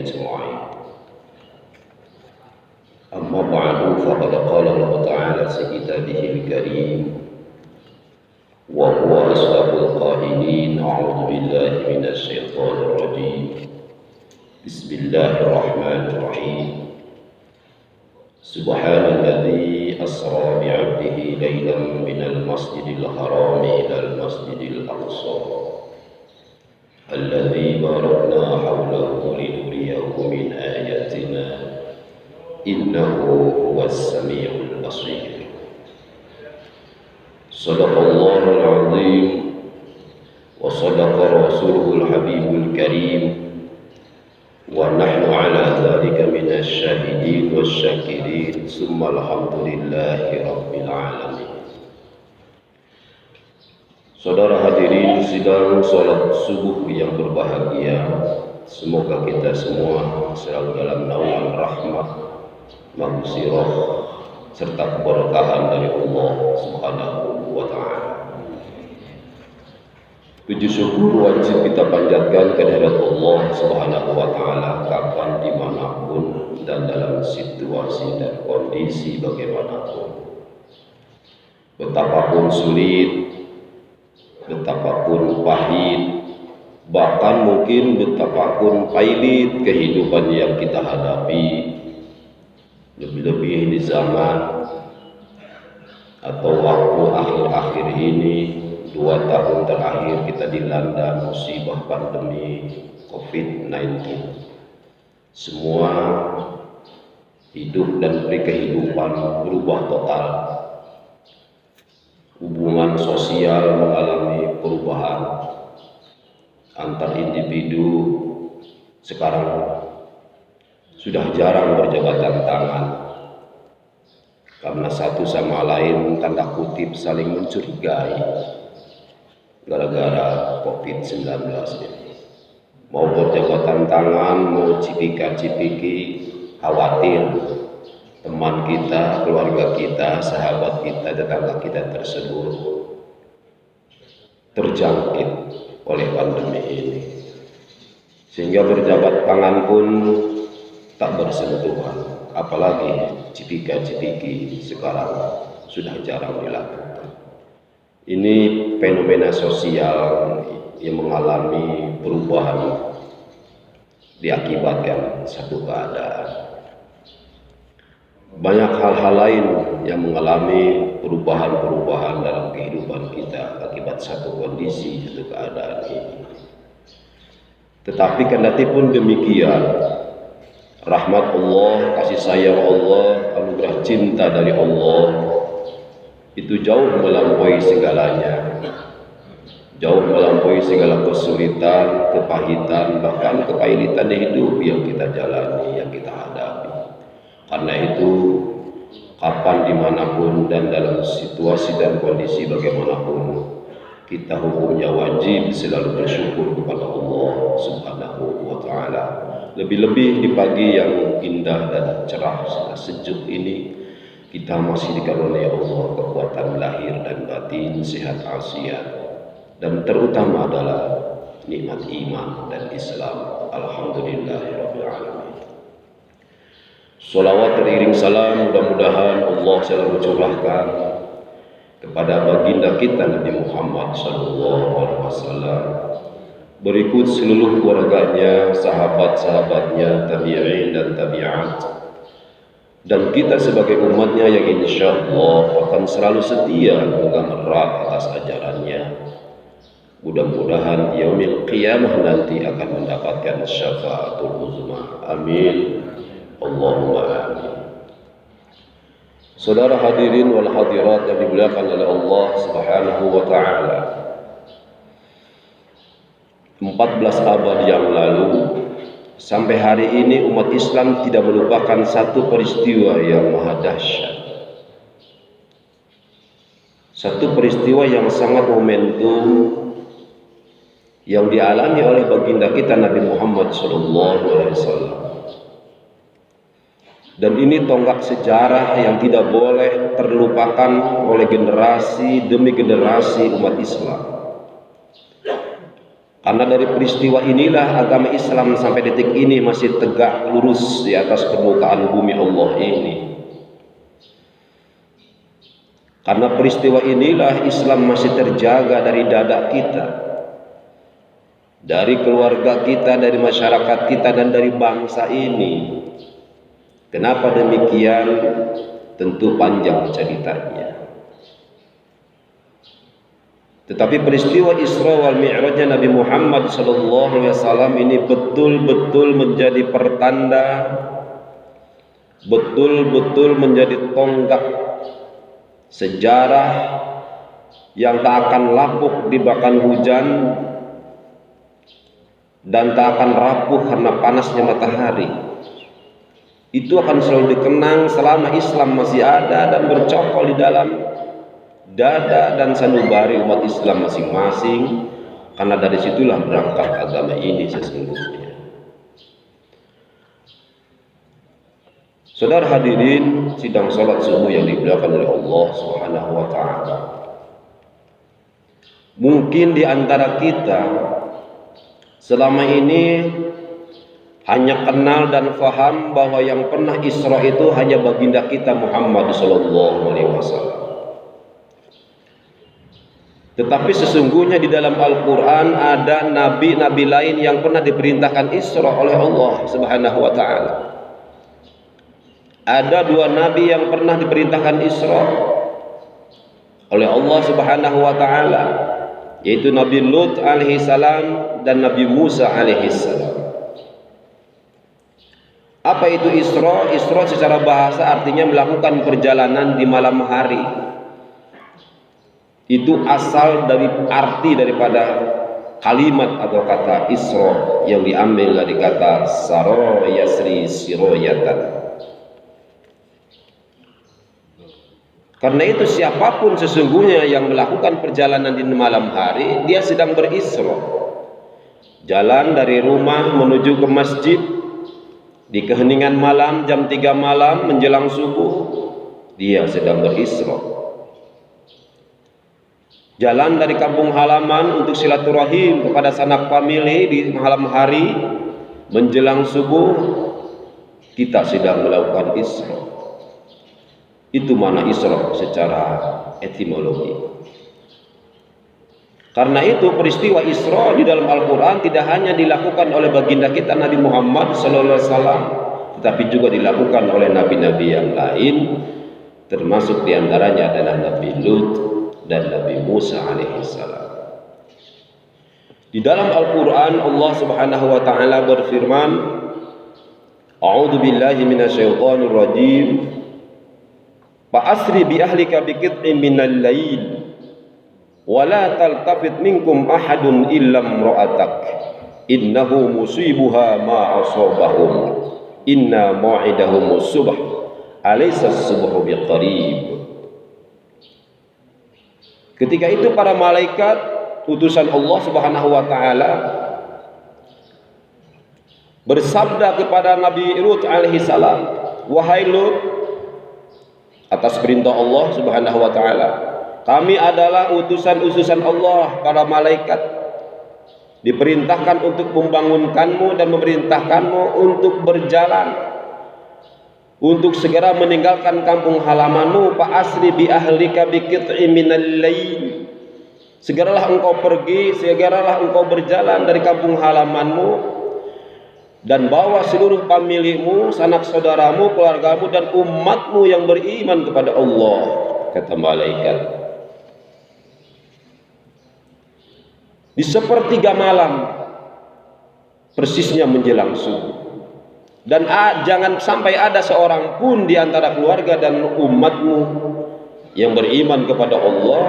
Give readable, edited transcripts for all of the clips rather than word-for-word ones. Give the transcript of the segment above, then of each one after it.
أجمعين. أما بعد فقد قال الله تعالى في كتابه الكريم وهو أصدق القائلين: أعوذ بالله من الشيطان الرجيم، بسم الله الرحمن الرحيم. سبحان الذي أسرى بعبده ليلا من المسجد الحرام إلى المسجد الأقصى الذي باركنا حوله لنريه من آياتنا إنه هو السميع البصير. صدق الله العظيم وصدق رسوله الحبيب الكريم ونحن على ذلك من الشاهدين والشاكرين ثم الحمد لله رب العالمين. Saudara hadirin sidang salat subuh yang berbahagia, semoga kita semua selalu dalam naungan rahmat, maghfirah serta keberkahan dari Allah Subhanahu wa taala. Puji syukur wajib kita panjatkan kehadirat Allah Subhanahu wa taala kapan dimanapun dan dalam situasi dan kondisi bagaimanapun. Betapapun sulit, betapapun pahit, bahkan mungkin betapapun pahit kehidupan yang kita hadapi, lebih-lebih di zaman atau waktu akhir-akhir ini, 2 tahun terakhir kita dilanda musibah pandemi COVID-19. Semua hidup dan kehidupan berubah total. Hubungan sosial mengalami perubahan antar individu. Sekarang sudah jarang berjabatan tangan karena satu sama lain tanda kutip saling mencurigai gara-gara COVID-19 ini. Mau berjabatan tangan, mau cipika-cipiki, khawatir teman kita, keluarga kita, sahabat kita, tetangga kita tersebut terjangkit oleh pandemi ini, sehingga berjabat tangan pun tak bersentuhan, apalagi cipika-cipiki sekarang sudah jarang dilakukan. Ini fenomena sosial yang mengalami perubahan diakibatkan satu keadaan. Banyak hal-hal lain yang mengalami perubahan-perubahan dalam kehidupan kita akibat satu kondisi, satu keadaan ini. Tetapi kendati pun demikian, rahmat Allah, kasih sayang Allah, anugerah cinta dari Allah itu jauh melampaui segalanya, jauh melampaui segala kesulitan, kepahitan, bahkan kepahitan hidup yang kita jalani, yang kita hadapi. Karena itu, kapan, dimanapun, dan dalam situasi dan kondisi bagaimanapun, kita hukumnya wajib selalu bersyukur kepada Allah Subhanahu wa ta'ala. Lebih-lebih di pagi yang indah dan cerah serta sejuk ini, kita masih dikaruniai Allah kekuatan lahir dan batin, sehat afiat, dan terutama adalah nikmat iman dan Islam. Alhamdulillahirabbil alamin. Sholawat teriring salam mudah-mudahan Allah selalu curahkan kepada baginda kita Nabi Muhammad SAW, berikut seluruh keluarganya, sahabat-sahabatnya, tabi'in dan tabi'at, dan kita sebagai umatnya yang insya Allah akan selalu setia memegang erat atas ajarannya. Mudah-mudahan di yaumil qiyamah nanti akan mendapatkan syafaatul uzma. Amin Allahumma amin. Saudara hadirin wal hadirat yang dimuliakan oleh Allah Subhanahu wa taala, 14 abad yang lalu sampai hari ini umat Islam tidak melupakan satu peristiwa yang maha dahsyat. Satu peristiwa yang sangat momentum yang dialami oleh baginda kita Nabi Muhammad SAW. Dan ini tonggak sejarah yang tidak boleh terlupakan oleh generasi demi generasi umat Islam. Karena dari peristiwa inilah agama Islam sampai detik ini masih tegak lurus di atas permukaan bumi Allah ini. Karena peristiwa inilah Islam masih terjaga dari dada kita, dari keluarga kita, dari masyarakat kita, dan dari bangsa ini. Kenapa demikian? Tentu panjang ceritanya. Tetapi peristiwa Isra wal Mi'rajnya Nabi Muhammad SAW ini betul-betul menjadi pertanda, betul-betul menjadi tonggak sejarah yang tak akan lapuk dimakan hujan dan tak akan rapuh karena panasnya matahari. Itu akan selalu dikenang selama Islam masih ada dan bercokol di dalam dada dan sanubari umat Islam masing-masing, karena dari situlah berangkat agama ini sesungguhnya. Saudara hadirin sidang salat subuh yang dimuliakan oleh Allah Subhanahu wa taala. Mungkin di antara kita selama ini hanya kenal dan faham bahwa yang pernah Isra itu hanya baginda kita Muhammad sallallahu alaihi wasallam. Tetapi sesungguhnya di dalam Al-Quran ada nabi-nabi lain yang pernah diperintahkan Isra oleh Allah Subhanahu wa taala. Ada dua nabi yang pernah diperintahkan Isra oleh Allah Subhanahu wa taala, yaitu Nabi Lut alaihi salam dan Nabi Musa alaihi salam. Apa itu Isra? Isra secara bahasa artinya melakukan perjalanan di malam hari. Itu asal dari arti daripada kalimat atau kata Isra yang diambil dari kata saro yasri siroyatan. Karena itu siapapun sesungguhnya yang melakukan perjalanan di malam hari, dia sedang berisra. Jalan dari rumah menuju ke masjid di keheningan malam jam 3 malam menjelang subuh, dia sedang berisra. Jalan dari kampung halaman untuk silaturahim kepada sanak famili di malam hari menjelang subuh, kita sedang melakukan isra. Itu mana isra secara etimologi. Karena itu peristiwa Isra di dalam Al-Quran tidak hanya dilakukan oleh baginda kita Nabi Muhammad SAW, tetapi juga dilakukan oleh nabi-nabi yang lain, termasuk diantaranya adalah Nabi Lut dan Nabi Musa alaihissalam. Di dalam Al-Quran Allah Subhanahu wa taala berfirman, A'udzu billahi minasyaitonir rajim. Fa'asri bi ahlika bi qit'in minal lail wa la taltafit minkum ahadun illa imra'atak innahu musibuha ma asabahum inna mau'idahum as-subh alaysa as-subhu biqarib. Ketika itu para malaikat utusan Allah Subhanahu wa taala bersabda kepada Nabi Lut alaihi salam, wahai Lut, atas perintah Allah Subhanahu wa taala, kami adalah utusan-utusan Allah, para malaikat, diperintahkan untuk membangunkanmu dan memerintahkanmu untuk berjalan, untuk segera meninggalkan kampung halamanmu. Fa asri bi ahlika bi qit'in minal lail. Segeralah engkau pergi, segeralah engkau berjalan dari kampung halamanmu dan bawa seluruh familimu, sanak saudaramu, keluargamu dan umatmu yang beriman kepada Allah, kata malaikat. Di sepertiga malam, persisnya menjelang subuh. Dan jangan sampai ada seorang pun di antara keluarga dan umatmu yang beriman kepada Allah,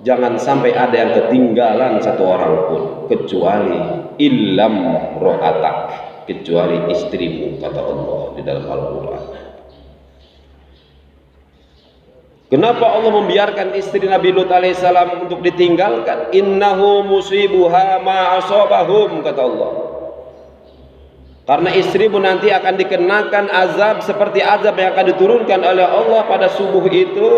jangan sampai ada yang ketinggalan satu orang pun, kecuali illam ro'atak, kecuali istrimu, kata Allah di dalam Al-Quran. Kenapa Allah membiarkan istri Nabi Lut alaihissalam untuk ditinggalkan? Innahu musibuha ma asabahum, kata Allah. Karena istrimu nanti akan dikenakan azab seperti azab yang akan diturunkan oleh Allah pada subuh itu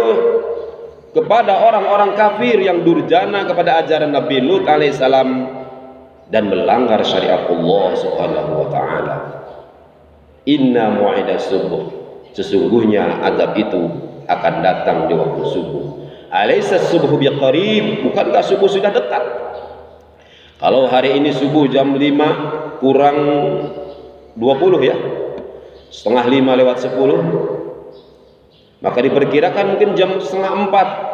kepada orang-orang kafir yang durjana kepada ajaran Nabi Lut alaihissalam dan melanggar syariat Allah Subhanahu wa taala. Inna mu'idas subuh, sesungguhnya azab itu akan datang di waktu subuh. Alaysa subuh biqarib, bukankah subuh sudah dekat? Kalau hari ini subuh jam 5 kurang 20 ya, setengah 5 lewat 10, maka diperkirakan mungkin jam setengah 4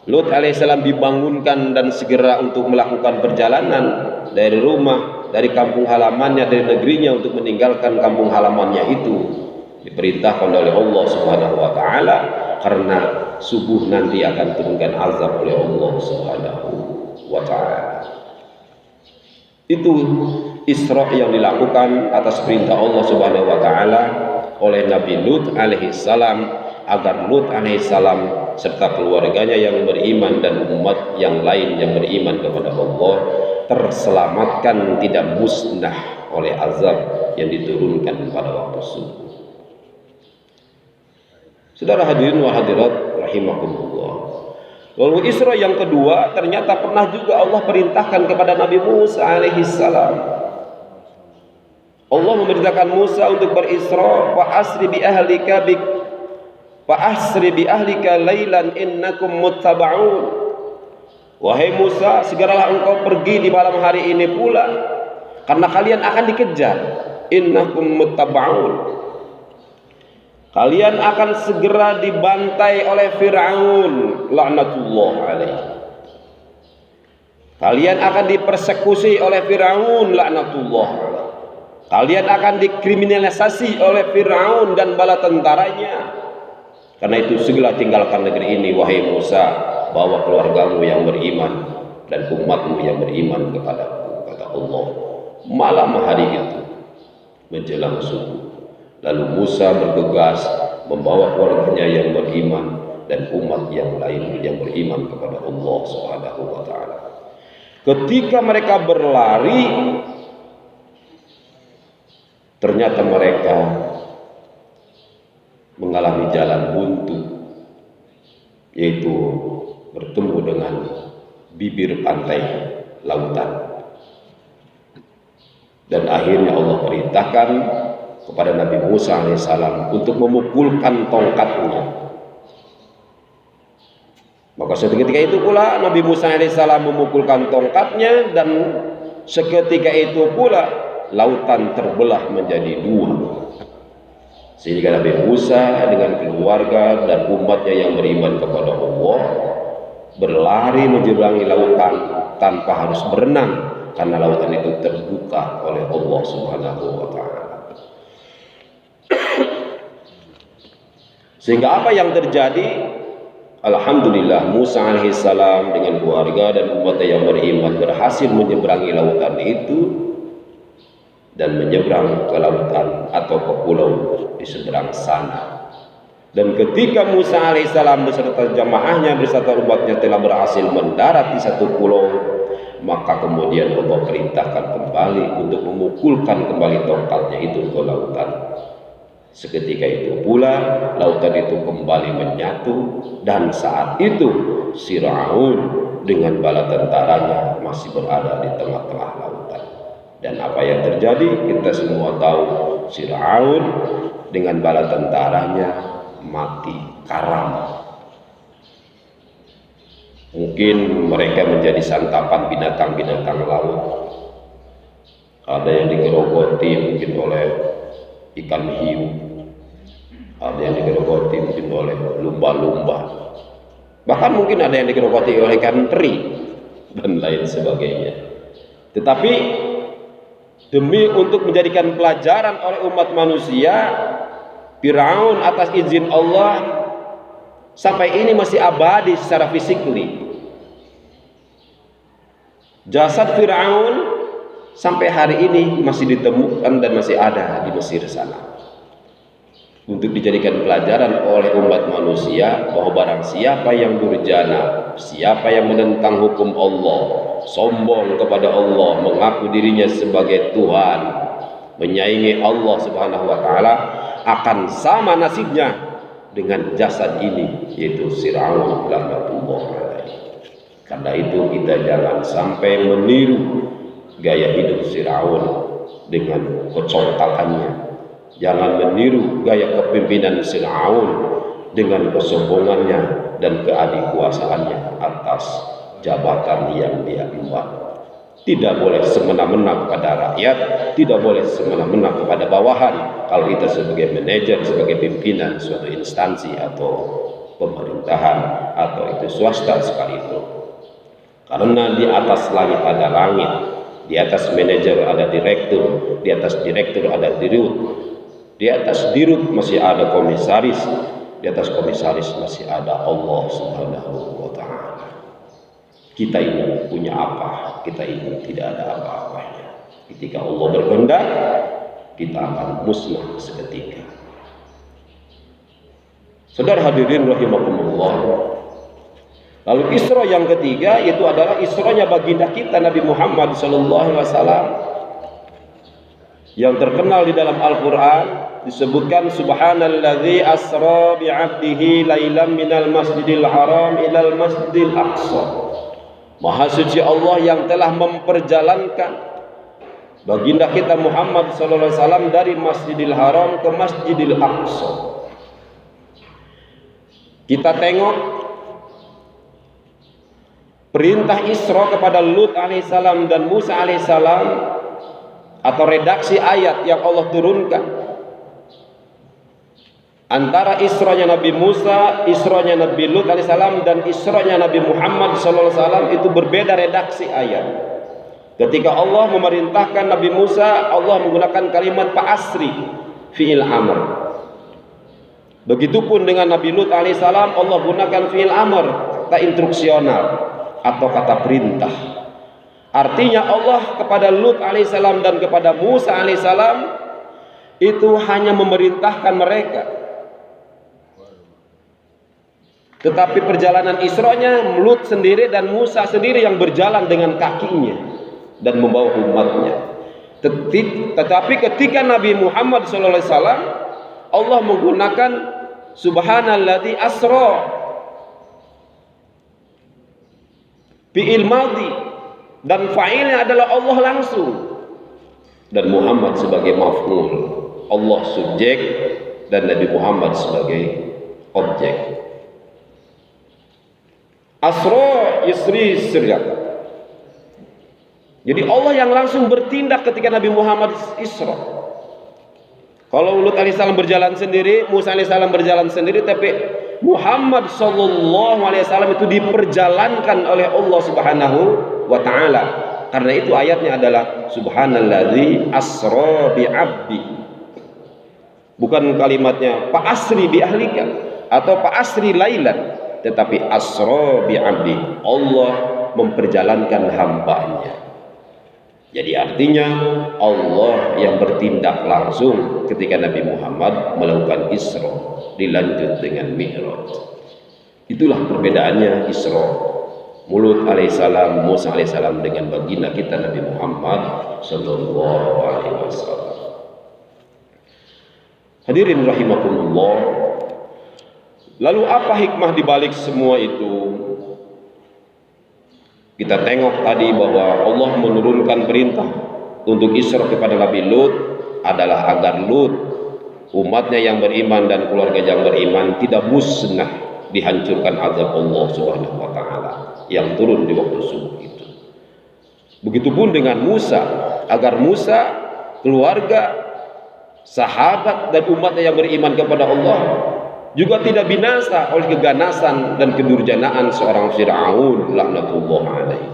Lut alaihissalam dibangunkan dan segera untuk melakukan perjalanan dari rumah, dari kampung halamannya, dari negerinya untuk meninggalkan kampung halamannya itu. Diperintahkan oleh Allah Subhanahu wa taala karena subuh nanti akan turunkan azab oleh Allah Subhanahu wa taala. Itu Isra yang dilakukan atas perintah Allah Subhanahu wa taala oleh Nabi Lut alaihissalam, agar Lut alaihissalam serta keluarganya yang beriman dan umat yang lain yang beriman kepada Allah terselamatkan, tidak musnah oleh azab yang diturunkan pada waktu subuh. Saudara hadirin wa hadirat rahimakumullah. Lalu Isra yang kedua ternyata pernah juga Allah perintahkan kepada Nabi Musa alaihissalam. Allah memerintahkan Musa untuk berisra, fa asri bi ahlika lailan innakum muttaba'un. Wahai Musa, segeralah engkau pergi di malam hari ini pula, karena kalian akan dikejar. Innakum muttaba'un, kalian akan segera dibantai oleh Fir'aun laknatullah alaih. Kalian akan dipersekusi oleh Fir'aun laknatullah alaih. Kalian akan dikriminalisasi oleh Fir'aun dan bala tentaranya. Karena itu segera tinggalkan negeri ini wahai Musa, bawa keluargamu yang beriman dan umatmu yang beriman kepadaku, kata Allah. Malam hari itu menjelang subuh, lalu Musa bergegas membawa keluarganya yang beriman dan umat yang lain yang beriman kepada Allah Subhanahu wa taala. Ketika mereka berlari, ternyata mereka mengalami jalan buntu, yaitu bertemu dengan bibir pantai lautan. Dan akhirnya Allah perintahkan kepada Nabi Musa alaihissalam untuk memukulkan tongkatnya. Maka seketika itu pula Nabi Musa alaihissalam memukulkan tongkatnya, dan seketika itu pula lautan terbelah menjadi dua. Sehingga Nabi Musa dengan keluarga dan umatnya yang beriman kepada Allah berlari menyeberangi lautan tanpa harus berenang, karena lautan itu terbuka oleh Allah Subhanahu wa taala. Sehingga apa yang terjadi? Alhamdulillah, Musa alaihissalam dengan keluarga dan umatnya yang beriman berhasil menyeberangi lautan itu dan menyeberang ke lautan atau ke pulau di seberang sana. Dan ketika Musa alaihissalam beserta jamaahnya beserta umatnya telah berhasil mendarat di satu pulau, maka kemudian Allah perintahkan kembali untuk memukulkan kembali tongkatnya itu ke lautan. Seketika itu pula lautan itu kembali menyatu, dan saat itu Fir'aun dengan bala tentaranya masih berada di tengah-tengah lautan. Dan apa yang terjadi kita semua tahu, Fir'aun dengan bala tentaranya mati karam. Mungkin mereka menjadi santapan binatang-binatang laut. Ada yang digerogoti mungkin oleh ikan hiu, ada yang digerogoti mungkin oleh lumba-lumba, bahkan mungkin ada yang digerogoti oleh ikan teri dan lain sebagainya. Tetapi demi untuk menjadikan pelajaran oleh umat manusia, Fir'aun atas izin Allah sampai ini masih abadi secara fisikly. Jasad Fir'aun sampai hari ini masih ditemukan dan masih ada di Mesir sana, untuk dijadikan pelajaran oleh umat manusia bahwa barang siapa yang durjana, siapa yang menentang hukum Allah, sombong kepada Allah, mengaku dirinya sebagai Tuhan, menyaingi Allah Subhanahu wa taala, akan sama nasibnya dengan jasad ini, yaitu Fir'aun laknatullah alaihi. Karena itu kita jangan sampai meniru gaya hidup Firaun dengan kecontakannya. Jangan meniru gaya kepemimpinan Firaun dengan kesombongannya dan keadikuasaannya atas jabatan yang dia emban. Tidak boleh semena-mena kepada rakyat, tidak boleh semena-mena kepada bawahan. Kalau kita sebagai manajer, sebagai pimpinan suatu instansi atau pemerintahan atau itu swasta sekalipun. Karena di atas langit ada langit, di atas manajer ada direktur, di atas direktur ada dirut, di atas dirut masih ada komisaris, di atas komisaris masih ada Allah Subhanahu wa Ta'ala. Kita ini punya apa? Kita ini tidak ada apa-apanya. Ketika Allah berkehendak, kita akan musnah seketika. Saudara hadirin rahimakumullah. Lalu Isra yang ketiga itu adalah Isranya baginda kita Nabi Muhammad SAW, yang terkenal di dalam Al-Quran disebutkan subhanalladzi asra bi'abdihi lailam minal masjidil haram ilal masjidil aqsa. Maha suci Allah yang telah memperjalankan baginda kita Muhammad SAW dari Masjidil Haram ke Masjidil Aqsa. Kita tengok perintah Isra kepada Lut alaihissalam dan Musa alaihissalam atau redaksi ayat yang Allah turunkan antara Isranya Nabi Musa, Isranya Nabi Lut alaihissalam dan Isranya Nabi Muhammad SAW itu berbeda redaksi ayat. Ketika Allah memerintahkan Nabi Musa, Allah menggunakan kalimat fa'asri, fi'il amr. Begitupun dengan Nabi Lut alaihissalam, Allah gunakan fi'il amr, kata instruksional atau kata perintah. Artinya Allah kepada Lut alaihissalam dan kepada Musa alaihissalam itu hanya memerintahkan mereka. Tetapi perjalanan Isra'nya Lut sendiri dan Musa sendiri yang berjalan dengan kakinya dan membawa umatnya. Tetapi ketika Nabi Muhammad SAW, Allah menggunakan subhanalladzi asra fi'il madhi dan fa'ilnya adalah Allah langsung dan Muhammad sebagai maf'ul. Allah subjek dan Nabi Muhammad sebagai objek. Asra yusri sirjaka. Jadi Allah yang langsung bertindak ketika Nabi Muhammad Isra. Kalau Lut alaihissalam berjalan sendiri, Musa alaihissalam berjalan sendiri, tapi Muhammad sallallahu alaihi wasallam itu diperjalankan oleh Allah Subhanahu wa Ta'ala. Karena itu ayatnya adalah subhanalladzi asra bi 'abdi. Bukan kalimatnya fa asri bi ahlika atau fa asri lailan, tetapi asra bi 'abdi. Allah memperjalankan hambanya. Jadi artinya Allah yang bertindak langsung ketika Nabi Muhammad melakukan Isra, dilanjut dengan Mi'raj. Itulah perbedaannya Isra Lut alaihissalam, Musa alaihissalam dengan baginda kita Nabi Muhammad sallallahu alaihi wasallam. Hadirin rahimakumullah. Lalu apa hikmah dibalik semua itu? Kita tengok tadi bahwa Allah menurunkan perintah untuk Isra kepada Nabi Lut adalah agar Lut, umatnya yang beriman dan keluarga yang beriman tidak musnah dihancurkan azab Allah Subhanahu wa Ta'ala yang turun di waktu subuh itu. Begitupun dengan Musa, agar Musa, keluarga, sahabat dan umatnya yang beriman kepada Allah juga tidak binasa oleh keganasan dan kedurjanaan seorang Fir'aun laknatullah alaihi.